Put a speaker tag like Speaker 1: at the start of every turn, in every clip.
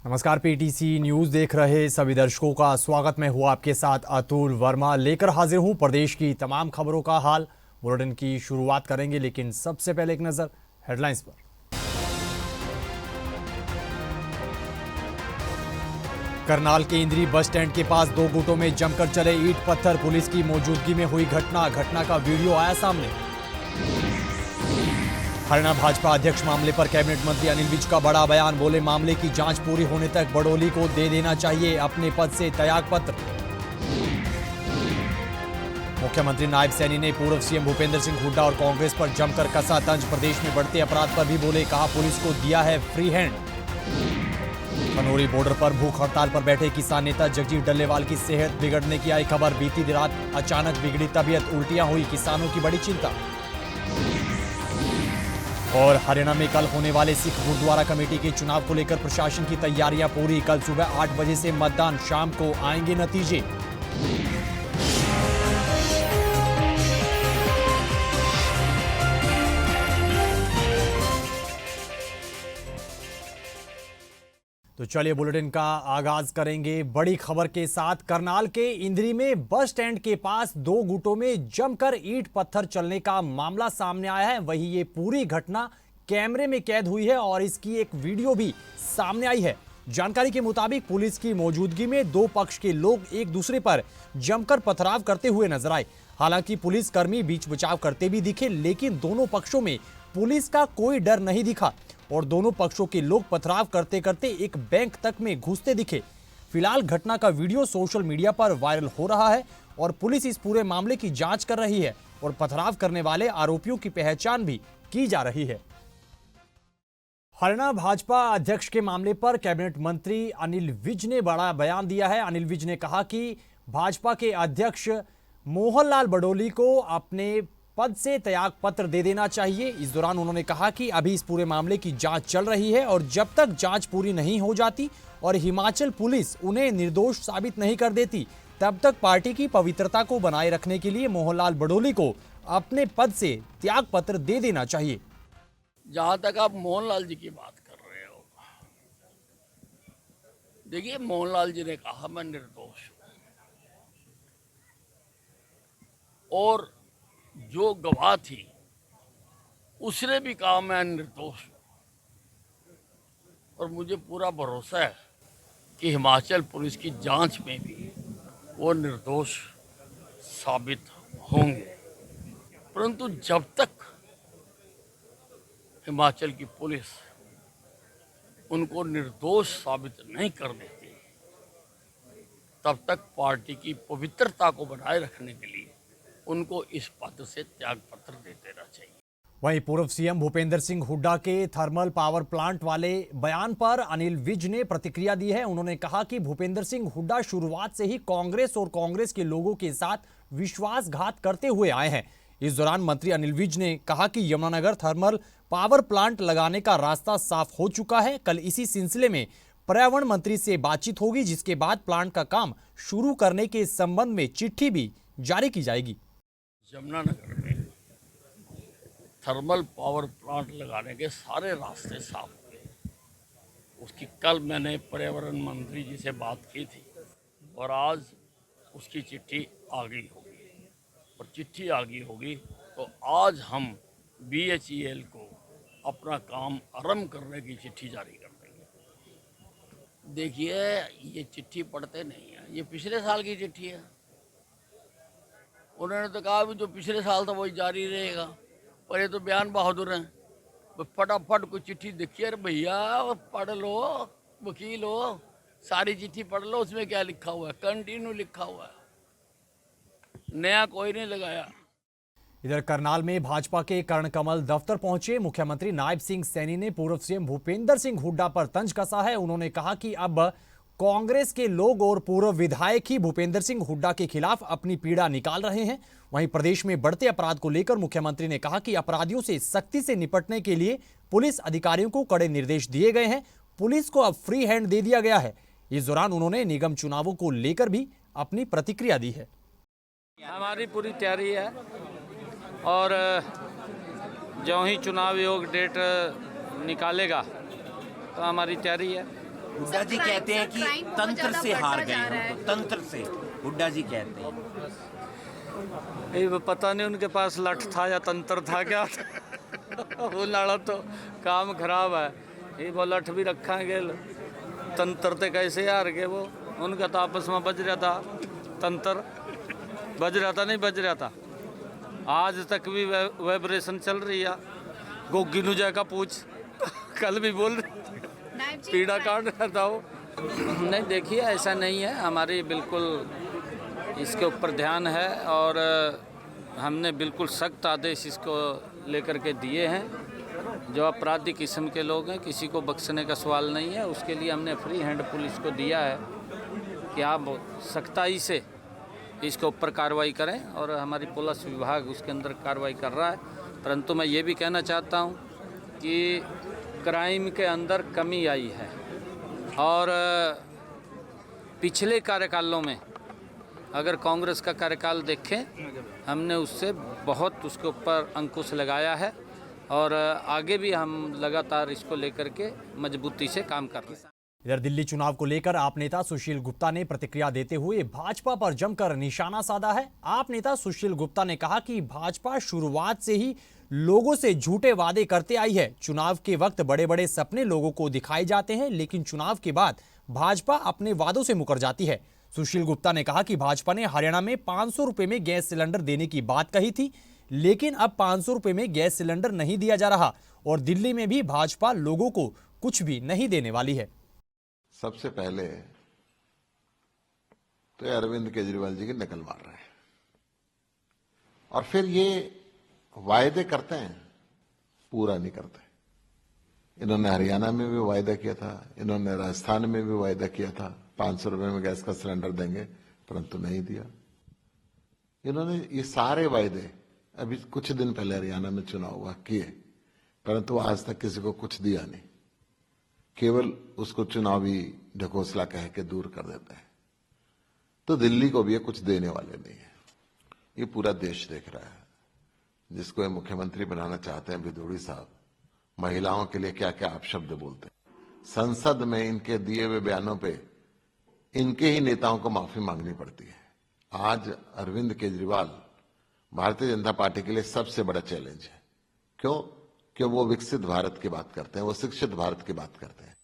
Speaker 1: नमस्कार, PTC news देख रहे सभी दर्शकों का स्वागत। मैं हूं आपके साथ अतुल वर्मा, लेकर हाजिर हूं प्रदेश की तमाम खबरों का हाल। बुलेटिन की शुरुआत करेंगे, लेकिन सबसे पहले एक नजर हेडलाइंस पर। करनाल के इंद्री बस स्टैंड के पास दो गुटों में जमकर चले ईंट पत्थर। पुलिस की मौजूदगी में हुई घटना का वीडियो आया सामने। हरियाणा भाजपा अध्यक्ष मामले पर कैबिनेट मंत्री अनिल विज का बड़ा बयान। बोले, मामले की जांच पूरी होने तक बड़ोली को दे देना चाहिए अपने पद से त्यागपत्र। मुख्यमंत्री नायब सैनी ने पूर्व सीएम भूपेंद्र सिंह हुड्डा और कांग्रेस पर जमकर कसा तंज। प्रदेश में बढ़ते अपराध पर भी बोले, कहा पुलिस को दिया है फ्री हैंड। खनौरी बॉर्डर पर भूख हड़ताल पर बैठे किसान नेता जगजीत डल्लेवाल की सेहत बिगड़ने की आई खबर। बीती रात अचानक बिगड़ी तबीयत, उल्टियां हुई, किसानों की बड़ी चिंता। और हरियाणा में कल होने वाले सिख गुरुद्वारा कमेटी के चुनाव को लेकर प्रशासन की तैयारियां पूरी। कल सुबह 8 बजे से मतदान, शाम को आएंगे नतीजे। तो चलिए बुलेटिन का आगाज करेंगे बड़ी खबर के साथ। करनाल के इंद्री में बस स्टैंड के पास दो गुटों में जमकर ईंट पत्थर चलने का मामला सामने आया है। वहीं ये पूरी घटना कैमरे में कैद हुई है और इसकी एक वीडियो भी सामने आई है। जानकारी के मुताबिक पुलिस की मौजूदगी में दो पक्ष के लोग एक दूसरे पर जमकर पथराव करते हुए नजर आए। हालांकि पुलिस कर्मी बीच बचाव करते भी दिखे, लेकिन दोनों पक्षों में पुलिस का कोई डर नहीं दिखा और दोनों पक्षों के लोग पथराव करते करते एक बैंक तक में घुसते दिखे। फिलहाल घटना का वीडियो सोशल मीडिया पर वायरल हो रहा है और पुलिस इस पूरे मामले की जांच कर रही है और पथराव करने वाले आरोपियों की पहचान भी की जा रही है। हरियाणा भाजपा अध्यक्ष के मामले पर कैबिनेट मंत्री अनिल विज ने बड़ा बयान दिया है। अनिल विज ने कहा कि भाजपा के अध्यक्ष मोहन लाल बड़ोली को अपने पद से त्याग पत्र दे देना चाहिए। इस दौरान उन्होंने कहा कि अभी इस पूरे मामले की जांच चल रही है और जब तक जांच पूरी नहीं हो जाती और हिमाचल पुलिस उन्हें निर्दोष साबित नहीं कर देती, तब तक पार्टी की पवित्रता को बनाए रखने के लिए मोहनलाल बड़ोली को अपने पद से त्याग पत्र दे देना चाहिए।
Speaker 2: जहां तक आप मोहनलाल जी की बात कर रहे हो, देखिए मोहनलाल जी ने कहा मैं निर्दोष हूं और जो गवाह थी उसने भी कहा मैं निर्दोष हूं और मुझे पूरा भरोसा है कि हिमाचल पुलिस की जांच में भी वो निर्दोष साबित होंगे। परंतु जब तक हिमाचल की पुलिस उनको निर्दोष साबित नहीं कर देती, तब तक पार्टी की पवित्रता को बनाए रखने के लिए उनको इस पद से त्याग पत्र दे देना चाहिए।
Speaker 1: वहीं पूर्व सीएम भूपेंद्र सिंह हुड्डा के थर्मल पावर प्लांट वाले बयान पर अनिल विज ने प्रतिक्रिया दी है। उन्होंने कहा कि भूपेंद्र सिंह हुड्डा शुरुआत से ही कांग्रेस और कांग्रेस के लोगों के साथ विश्वासघात करते हुए आए हैं। इस दौरान मंत्री अनिल विज ने कहा कि यमुनानगर थर्मल पावर प्लांट लगाने का रास्ता साफ हो चुका है। कल इसी सिलसिले में पर्यावरण मंत्री से बातचीत होगी, जिसके बाद प्लांट का काम शुरू करने के संबंध में चिट्ठी भी जारी की जाएगी।
Speaker 2: यमुनानगर में थर्मल पावर प्लांट लगाने के सारे रास्ते साफ हो गए। उसकी कल मैंने पर्यावरण मंत्री जी से बात की थी और आज उसकी चिट्ठी आ गई होगी और चिट्ठी आ गई होगी तो आज हम BHEL को अपना काम आरंभ करने की चिट्ठी जारी कर देंगे। देखिए, ये चिट्ठी पढ़ते नहीं है, ये पिछले साल की चिट्ठी है। उन्होंने तो कहा भी जो पिछले साल था वही जारी रहेगा, पर ये तो बयान बहादुर हैं। फटाफट कोई चिट्ठी देखिए, अरे भैया पढ़ लो, वकील हो, सारी चिट्ठी पढ़ लो, उसमें क्या लिखा हुआ है, कंटिन्यू लिखा हुआ है, नया कोई नहीं लगाया।
Speaker 1: इधर करनाल में भाजपा के कर्णकमल दफ्तर पहुंचे मुख्यमंत्री नायब सिंह सैनी ने पूर्व सीएम भूपेंद्र सिंह हुड्डा पर तंज कसा है। उन्होंने कहा कि अब कांग्रेस के लोग और पूर्व विधायक ही भूपेंद्र सिंह हुड्डा के खिलाफ अपनी पीड़ा निकाल रहे हैं। वहीं प्रदेश में बढ़ते अपराध को लेकर मुख्यमंत्री ने कहा कि अपराधियों से सख्ती से निपटने के लिए पुलिस अधिकारियों को कड़े निर्देश दिए गए हैं। पुलिस को अब फ्री हैंड दे दिया गया है। इस दौरान उन्होंने निगम चुनावों को लेकर भी अपनी प्रतिक्रिया दी है।
Speaker 3: हमारी पूरी तैयारी है और जो ही चुनाव आयोग डेट निकालेगा तो हमारी तैयारी है।
Speaker 4: हुड्डा जी कहते हैं कि तंत्र से हार गए हम, तो तंत्र से हुड्डा जी कहते हैं।
Speaker 3: ये वो पता नहीं उनके पास लठ था या तंत्र था क्या वो नाला तो काम खराब है। ये वो लठ भी रखा गेल, तंत्र ते कैसे हार गए वो। उनका तो आपस में बज रहा था, तंत्र बज रहा था, नहीं बज रहा था। आज तक भी वाइब्रेशन चल रही है। गोगी नु जाएगा पूछ कल भी बोल रहे पीड़ा काट रहा था वो। नहीं देखिए, ऐसा नहीं है, हमारी बिल्कुल इसके ऊपर ध्यान है और हमने बिल्कुल सख्त आदेश इसको लेकर के दिए हैं। जो आपराधिक किस्म के लोग हैं, किसी को बख्शने का सवाल नहीं है। उसके लिए हमने फ्री हैंड पुलिस को दिया है कि आप सख्ताई से इसके ऊपर कार्रवाई करें और हमारी पुलिस विभाग उसके अंदर कार्रवाई कर रहा है। परंतु मैं ये भी कहना चाहता हूँ कि क्राइम के अंदर कमी आई है और पिछले कार्यकालों में अगर कांग्रेस का कार्यकाल देखें, हमने उससे बहुत उसके ऊपर अंकुश लगाया है और आगे भी हम लगातार इसको लेकर के मजबूती से काम कर रहे हैं।
Speaker 1: इधर दिल्ली चुनाव को लेकर आप नेता सुशील गुप्ता ने प्रतिक्रिया देते हुए भाजपा पर जमकर निशाना साधा है। आप नेता सुशील गुप्ता ने कहा कि भाजपा शुरुआत से ही लोगों से झूठे वादे करते आई है। चुनाव के वक्त बड़े बड़े सपने लोगों को दिखाए जाते हैं, लेकिन चुनाव के बाद भाजपा अपने वादों से मुकर जाती है। सुशील गुप्ता ने कहा कि भाजपा ने हरियाणा में 500 रुपए में गैस सिलेंडर देने की बात कही थी, लेकिन अब 500 रुपए में गैस सिलेंडर नहीं दिया जा रहा और दिल्ली में भी भाजपा लोगों को कुछ भी नहीं देने वाली है।
Speaker 5: सबसे पहले तो अरविंद केजरीवाल जी की नकल मार रहे हैं और फिर ये वायदे करते हैं, पूरा नहीं करते। इन्होंने हरियाणा में भी वायदा किया था, इन्होंने राजस्थान में भी वायदा किया था 500 रुपए में गैस का सिलेंडर देंगे, परंतु नहीं दिया। इन्होंने ये सारे वायदे अभी कुछ दिन पहले हरियाणा में चुनाव हुआ किए, परंतु आज तक किसी को कुछ दिया नहीं, केवल उसको चुनावी ढकोसला कह के दूर कर देते हैं। तो दिल्ली को भी ये कुछ देने वाले नहीं है। ये पूरा देश देख रहा है, जिसको ये मुख्यमंत्री बनाना चाहते हैं भिदोड़ी साहब, महिलाओं के लिए क्या क्या अपशब्द बोलते हैं। संसद में इनके दिए हुए बयानों पे इनके ही नेताओं को माफी मांगनी पड़ती है। आज अरविंद केजरीवाल भारतीय जनता पार्टी के लिए सबसे बड़ा चैलेंज है। क्यों? कि वो विकसित भारत की बात करते हैं, वो शिक्षित भारत की बात करते हैं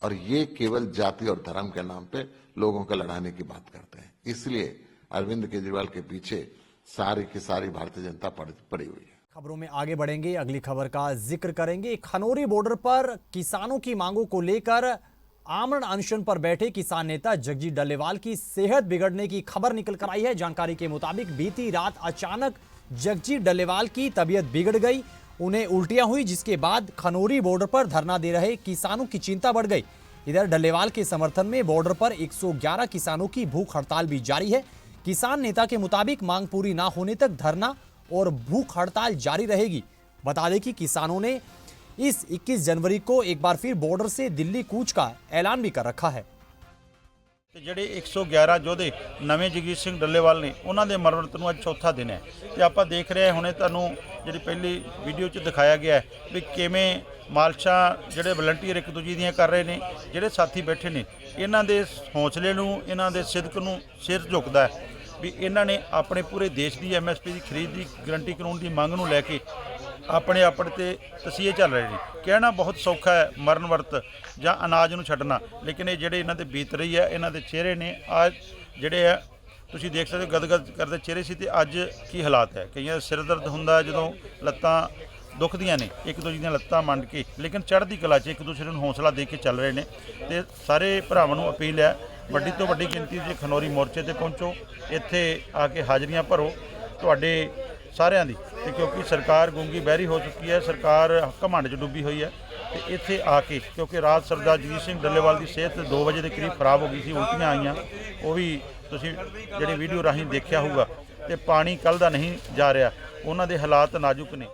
Speaker 5: और ये केवल जाति और धर्म के नाम पे लोगों को लड़ाने की बात करते हैं। इसलिए अरविंद केजरीवाल के पीछे सारी की सारी भारतीय जनता पड़ी हुई है।
Speaker 1: खबरों में आगे बढ़ेंगे, अगली खबर का जिक्र करेंगे। खनौरी बॉर्डर पर किसानों की मांगों को लेकर आमरण अनशन पर बैठे किसान नेता जगजीत डल्लेवाल की सेहत बिगड़ने की खबर निकल कर आई है। जानकारी के मुताबिक बीती रात अचानक जगजीत डल्लेवाल की तबीयत बिगड़ गई, उन्हें उल्टियां हुई, जिसके बाद खनौरी बॉर्डर पर धरना दे रहे किसानों की चिंता बढ़ गई। इधर डल्लेवाल के समर्थन में बॉर्डर पर 111 किसानों की भूख हड़ताल भी जारी है। किसान नेता के मुताबिक मांग पूरी ना होने तक धरना और भूख हड़ताल जारी रहेगी। बता दें कि किसानों ने इस 21 जनवरी को एक बार फिर बॉर्डर से दिल्ली कूच का ऐलान भी कर रखा है।
Speaker 6: ਤੇ ਜਿਹੜੇ 111 ਯੋਧੇ ਨਵੇਂ ਜਗਜੀਤ ਸਿੰਘ ਡੱਲੇਵਾਲ ਨੇ ਉਹਨਾਂ ਦੇ ਮਰਮਤ ਨੂੰ ਅੱਜ ਚੌਥਾ ਦਿਨ ਹੈ ਤੇ ਆਪਾਂ ਦੇਖ ਰਹੇ ਹੁਣੇ ਤੁਹਾਨੂੰ ਜਿਹੜੀ ਪਹਿਲੀ ਵੀਡੀਓ 'ਚ ਦਿਖਾਇਆ ਗਿਆ ਹੈ ਵੀ ਕਿਵੇਂ ਮਾਲਸ਼ਾਂ ਜਿਹੜੇ ਵਲੰਟੀਅਰ ਇੱਕ ਦੂਜੀ ਦੀਆਂ ਕਰ ਰਹੇ ਨੇ, ਜਿਹੜੇ ਸਾਥੀ ਬੈਠੇ ਨੇ ਇਹਨਾਂ ਦੇ ਹੌਸਲੇ ਨੂੰ, ਇਹਨਾਂ ਦੇ ਸਿਦਕ ਨੂੰ ਸਿਰ ਝੁਕਦਾ ਹੈ ਵੀ ਇਹਨਾਂ ਨੇ ਆਪਣੇ ਪੂਰੇ ਦੇਸ਼ ਦੀ ਐਮਐਸਪੀ ਦੀ ਖਰੀਦ ਦੀ ਗਰੰਟੀ ਕਾਨੂੰਨ ਦੀ ਮੰਗ ਨੂੰ ਲੈ ਕੇ ਆਪਣੇ ਤੇ ਤਸੀਹੇ ਚੱਲ ਰਹੇ ਨੇ। ਕਹਿਣਾ ਬਹੁਤ ਸੌਖਾ ਹੈ ਮਰਨ ਵਰਤ ਜਾਂ ਅਨਾਜ ਨੂੰ ਛੱਡਣਾ, ਲੇਕਿਨ ਇਹ ਜਿਹੜੇ ਇਹਨਾਂ ਦੇ ਬੀਤ ਰਹੀ ਹੈ, ਇਹਨਾਂ ਦੇ ਚਿਹਰੇ ਨੇ ਅੱਜ ਜਿਹੜੇ ਆ ਤੁਸੀਂ ਦੇਖ ਸਕਦੇ ਹੋ ਗਦਗਦ ਕਰਦੇ ਚਿਹਰੇ ਸੀ ਤੇ ਅੱਜ ਕੀ ਹਾਲਾਤ ਹੈ। ਕਈਆਂ ਦਾ ਸਿਰ ਦਰਦ ਹੁੰਦਾ ਜਦੋਂ ਲੱਤਾਂ ਦੁਖਦੀਆਂ ਨੇ, ਇੱਕ ਦੂਜੇ ਦੀਆਂ ਲੱਤਾਂ ਮੰਡ ਕੇ, ਲੇਕਿਨ ਚੜ੍ਹਦੀ ਕਲਾ 'ਚ ਇੱਕ ਦੂਸਰੇ ਨੂੰ ਹੌਸਲਾ ਦੇ ਕੇ ਚੱਲ ਰਹੇ ਨੇ। ਤੇ ਸਾਰੇ ਭਰਾਵਾਂ ਨੂੰ ਅਪੀਲ ਹੈ ਵੱਡੀ ਤੋਂ ਵੱਡੀ ਗਿਣਤੀ 'ਚ ਖਨੌਰੀ ਮੋਰਚੇ ਤੇ ਪਹੁੰਚੋ, ਇੱਥੇ ਆ ਕੇ ਹਾਜ਼ਰੀਆਂ ਭਰੋ ਤੁਹਾਡੇ ਸਾਰਿਆਂ ਦੀ। ਤੇ ਕਿਉਂਕਿ ਸਰਕਾਰ ਗੂੰਗੀ ਬਹਿਰੀ ਹੋ ਚੁੱਕੀ ਹੈ, ਸਰਕਾਰ ਘਮੰਡ 'ਚ ਡੁੱਬੀ ਹੋਈ ਹੈ ਤੇ ਇੱਥੇ ਆ ਕੇ ਕਿਉਂਕਿ ਰਾਤ ਸਰਦਾਰ ਜਗਜੀਤ ਸਿੰਘ ਡੱਲੇਵਾਲ ਦੀ ਸਿਹਤ 2 ਵਜੇ ਦੇ ਕਰੀਬ ਖਰਾਬ ਹੋ ਗਈ ਸੀ, ਉਲਟੀਆਂ ਆਈਆਂ, ਉਹ ਵੀ ਤੁਸੀਂ ਜਿਹੜੀ ਵੀਡੀਓ ਰਾਹੀਂ ਦੇਖਿਆ ਹੋਊਗਾ। ਤੇ ਪਾਣੀ ਕੱਲ ਦਾ ਨਹੀਂ ਜਾ ਰਿਹਾ, ਉਹਨਾਂ ਦੇ ਹਾਲਾਤ ਨਾਜ਼ੁਕ ਨੇ।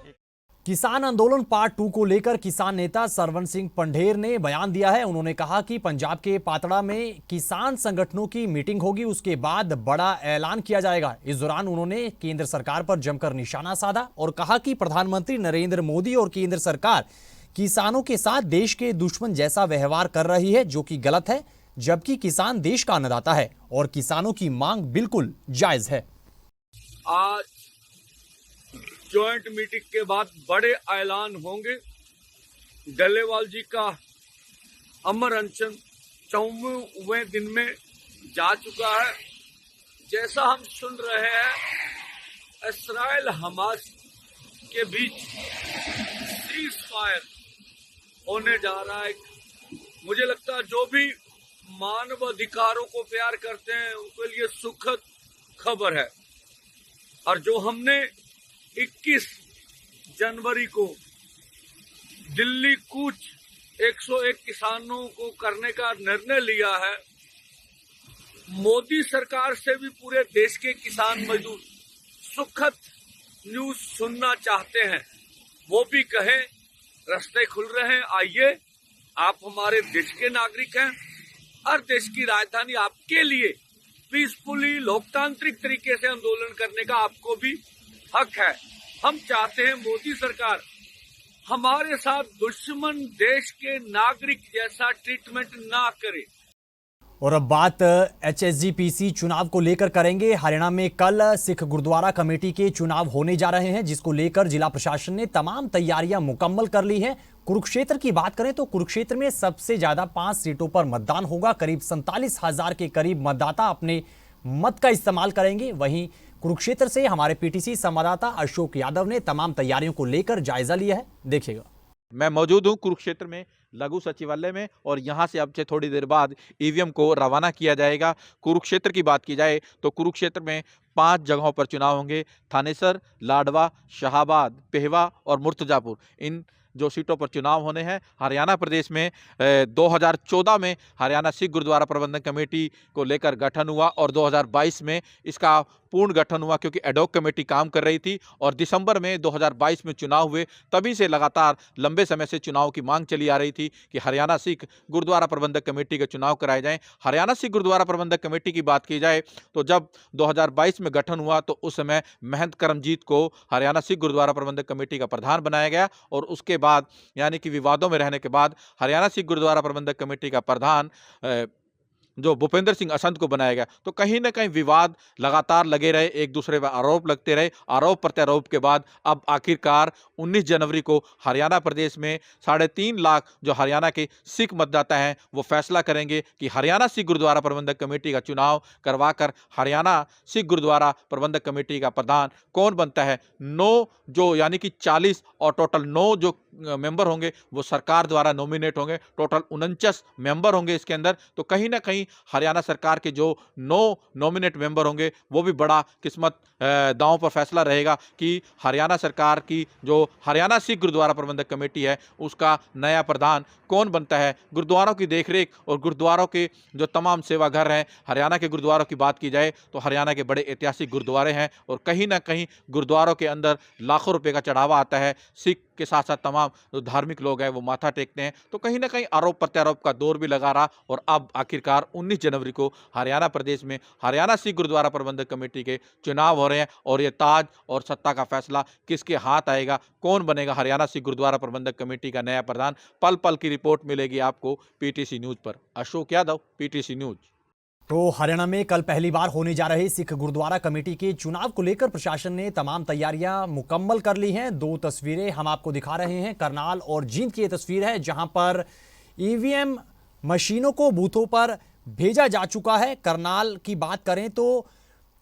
Speaker 1: किसान आंदोलन पार्ट 2 को लेकर किसान नेता सरवन सिंह पंढेर ने बयान दिया है। उन्होंने कहा कि पंजाब के पातड़ा में किसान संगठनों की मीटिंग होगी, उसके बाद बड़ा ऐलान किया जाएगा। इस दौरान उन्होंने केंद्र सरकार पर जमकर निशाना साधा और कहा कि प्रधानमंत्री नरेंद्र मोदी और केंद्र सरकार किसानों के साथ देश के दुश्मन जैसा व्यवहार कर रही है, जो कि गलत है, जबकि किसान देश का अन्नदाता है और किसानों की मांग बिल्कुल जायज है।
Speaker 7: आज जॉइंट मीटिंग के बाद बड़े ऐलान होंगे। डल्लेवाल जी का अमर अनशन 54वें दिन में जा चुका है। जैसा हम सुन रहे हैं, इस्राइल हमास के बीच सीज फायर होने जा रहा है। मुझे लगता है जो भी मानव अधिकारों को प्यार करते हैं उनके लिए सुखद खबर है। और जो हमने 21 जनवरी को दिल्ली कूच 101 किसानों को करने का निर्णय लिया है, मोदी सरकार से भी पूरे देश के किसान मजदूर सुखद न्यूज सुनना चाहते हैं। वो भी कहें रास्ते खुल रहे हैं, आइए, आप हमारे देश के नागरिक हैं। हर देश की राजधानी आपके लिए पीसफुली लोकतांत्रिक तरीके से आंदोलन करने का आपको भी हक है। हम चाहते हैं मोदी सरकार हमारे साथ दुश्मन देश के नागरिक जैसा ट्रीटमेंट ना करे।
Speaker 1: और अब बात HSGPC चुनाव को लेकर करेंगे। हरियाणा में कल सिख गुरुद्वारा कमेटी के चुनाव होने जा रहे हैं, जिसको लेकर जिला प्रशासन ने तमाम तैयारियां मुकम्मल कर ली हैं। कुरुक्षेत्र की बात करें तो कुरुक्षेत्र में सबसे ज्यादा 5 सीटों पर मतदान होगा। करीब 47,000 के करीब मतदाता अपने मत का इस्तेमाल करेंगे। वहीं कुरुक्षेत्र से हमारे PTC संवाददाता अशोक यादव ने तमाम तैयारियों को लेकर जायजा लिया है, देखिएगा।
Speaker 8: मैं मौजूद हूं कुरुक्षेत्र में लघु सचिवालय में और यहां से अब से थोड़ी देर बाद ईवीएम को रवाना किया जाएगा। कुरुक्षेत्र की बात की जाए तो कुरुक्षेत्र में 5 जगहों पर चुनाव होंगे। थानेसर, लाडवा, शाहाबाद, पेहवा और मुर्तजापुर, इन जो सीटों पर चुनाव होने हैं। हरियाणा प्रदेश में 2014 में हरियाणा सिख गुरुद्वारा प्रबंधन कमेटी को लेकर गठन हुआ और 2022 में इसका पूर्ण गठन हुआ, क्योंकि एडॉक कमेटी काम कर रही थी और दिसंबर में 2022 में चुनाव हुए। तभी से लगातार लंबे समय से चुनाव की मांग चली आ रही थी कि हरियाणा सिख गुरुद्वारा प्रबंधक कमेटी के चुनाव कराए जाएं। हरियाणा सिख गुरुद्वारा प्रबंधक कमेटी की बात की जाए तो जब 2022 में गठन हुआ तो उस समय महंत करमजीत को हरियाणा सिख गुरुद्वारा प्रबंधक कमेटी का प्रधान बनाया गया और उसके बाद यानी कि विवादों में रहने के बाद हरियाणा सिख गुरुद्वारा प्रबंधक कमेटी का प्रधान जो भूपेंद्र सिंह असंत को बनाया गया। तो कहीं ना कहीं विवाद लगातार लगे रहे, एक दूसरे पर आरोप लगते रहे। आरोप प्रत्यारोप के बाद अब आखिरकार 19 जनवरी को हरियाणा प्रदेश में 3.5 लाख जो हरियाणा के सिख मतदाता हैं वो फैसला करेंगे कि हरियाणा सिख गुरुद्वारा प्रबंधक कमेटी का चुनाव करवाकर हरियाणा सिख गुरुद्वारा प्रबंधक कमेटी का प्रधान कौन बनता है। 9 जो यानी कि 40 और टोटल 9 जो मेंबर होंगे वो सरकार द्वारा नॉमिनेट होंगे। टोटल 49 मेंबर होंगे इसके अंदर। तो कहीं ना कहीं हरियाणा सरकार के जो 9 नॉमिनेट मेंबर होंगे वो भी बड़ा किस्मत दांव पर फैसला रहेगा कि हरियाणा सरकार की जो हरियाणा सिख गुरुद्वारा प्रबंधक कमेटी है उसका नया प्रधान कौन बनता है। गुरुद्वारों की देखरेख और गुरुद्वारों के जो तमाम सेवा घर हैं, हरियाणा के गुरुद्वारों की बात की जाए तो हरियाणा के बड़े ऐतिहासिक गुरुद्वारे हैं और कहीं ना कहीं गुरुद्वारों के अंदर लाखों रुपए का चढ़ावा आता है। सिख के साथ साथ तमाम जो धार्मिक लोग हैं वो माथा टेकते हैं। तो कहीं ना कहीं आरोप प्रत्यारोप का दौर भी लगा रहा और अब आखिरकार 19 जनवरी को हरियाणा प्रदेश में हरियाणा सिख गुरुद्वारा प्रबंधक कमेटी के चुनाव हो रहे हैं और ये ताज और सत्ता का फैसला किसके हाथ आएगा, कौन बनेगा हरियाणा सिख गुरुद्वारा प्रबंधक कमेटी का नया प्रधान, पल पल की रिपोर्ट मिलेगी आपको PTC न्यूज पर। Ashok Yadav, PTC news.
Speaker 1: तो हरियाणा में कल पहली बार होने जा रहे सिख गुरुद्वारा कमेटी के चुनाव को लेकर प्रशासन ने तमाम तैयारियां मुकम्मल कर ली हैं। 2 तस्वीरें हम आपको दिखा रहे हैं। करनाल और जींद की ये तस्वीर है जहां पर EVM मशीनों को बूथों पर भेजा जा चुका है। करनाल की बात करें तो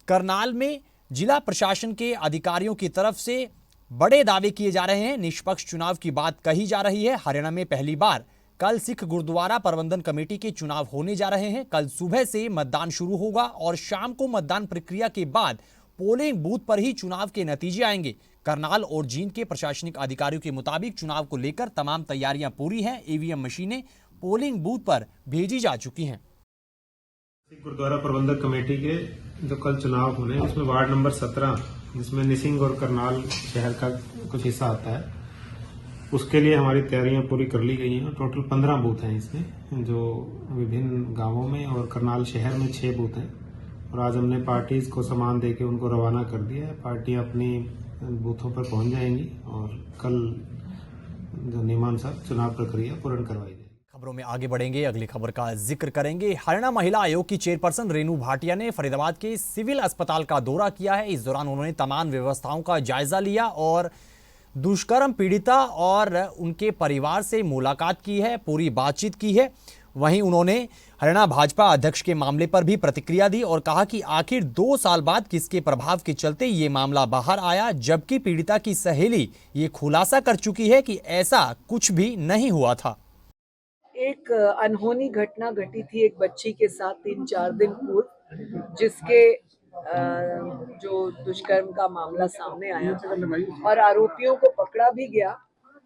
Speaker 1: करनाल में जिला प्रशासन के अधिकारियों की तरफ से बड़े दावे किए जा रहे हैं। निष्पक्ष चुनाव की बात कही जा रही है। हरियाणा में पहली बार कल सिख गुरुद्वारा प्रबंधन कमेटी के चुनाव होने जा रहे हैं। कल सुबह से मतदान शुरू होगा और शाम को मतदान प्रक्रिया के बाद पोलिंग बूथ पर ही चुनाव के नतीजे आएंगे। करनाल और जींद के प्रशासनिक अधिकारियों के मुताबिक चुनाव को लेकर तमाम तैयारियां पूरी हैं। EVM मशीनें पोलिंग बूथ पर भेजी जा चुकी हैं।
Speaker 9: गुरुद्वारा प्रबंधक कमेटी के जो कल चुनाव होने हैं उसमें वार्ड नंबर 17 जिसमें निसिंग और करनाल शहर का कुछ हिस्सा आता है, उसके लिए हमारी तैयारियां पूरी कर ली गई हैं। टोटल 15 बूथ हैं इसमें जो विभिन्न गांवों में और करनाल शहर में 6 बूथ हैं और आज हमने पार्टीज को सामान देके उनको रवाना कर दिया है। पार्टियां अपनी बूथों पर पहुंच जाएंगी और कल जो नियमानुसार चुनाव प्रक्रिया पूर्ण करवाई जाएगी।
Speaker 1: खबरों में आगे बढ़ेंगे, अगली खबर का जिक्र करेंगे। हरियाणा महिला आयोग की चेयरपर्सन रेणु भाटिया ने फरीदाबाद के सिविल अस्पताल का दौरा किया है। इस दौरान उन्होंने तमाम व्यवस्थाओं का जायजा लिया और दुष्कर्म पीड़िता और उनके परिवार से मुलाकात की है, पूरी बातचीत की है। वहीं उन्होंने हरियाणा भाजपा अध्यक्ष के मामले पर भी प्रतिक्रिया दी और कहा कि आखिर 2 साल बाद किसके प्रभाव के चलते ये मामला बाहर आया, जबकि पीड़िता की सहेली ये खुलासा कर चुकी है कि ऐसा कुछ भी नहीं हुआ था।
Speaker 10: एक अनहोनी घटना घटी थी एक बच्ची के साथ 3-4 दिन पूर्व, जिसके जो दुष्कर्म का मामला सामने आया और आरोपियों को पकड़ा भी गया,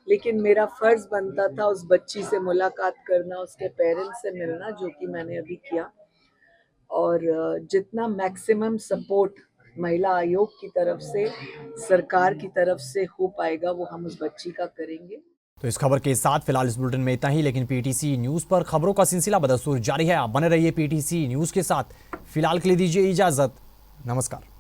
Speaker 10: लेकिन मेरा फर्ज बनता था उस बच्ची से मुलाकात करना, उसके पेरेंट्स से मिलना, जो कि मैंने अभी किया। और जितना मैक्सिमम सपोर्ट महिला आयोग की तरफ से, सरकार की तरफ से हो पाएगा, वो हम उस बच्ची का करेंगे।
Speaker 1: तो इस खबर के साथ फिलहाल इस बुलेटिन में इतना ही, लेकिन पीटीसी न्यूज पर खबरों का सिलसिला बदस्तूर जारी है। आप बने रहिए पीटीसी न्यूज के साथ। फिलहाल के लिए दीजिए इजाजत। नमस्कार।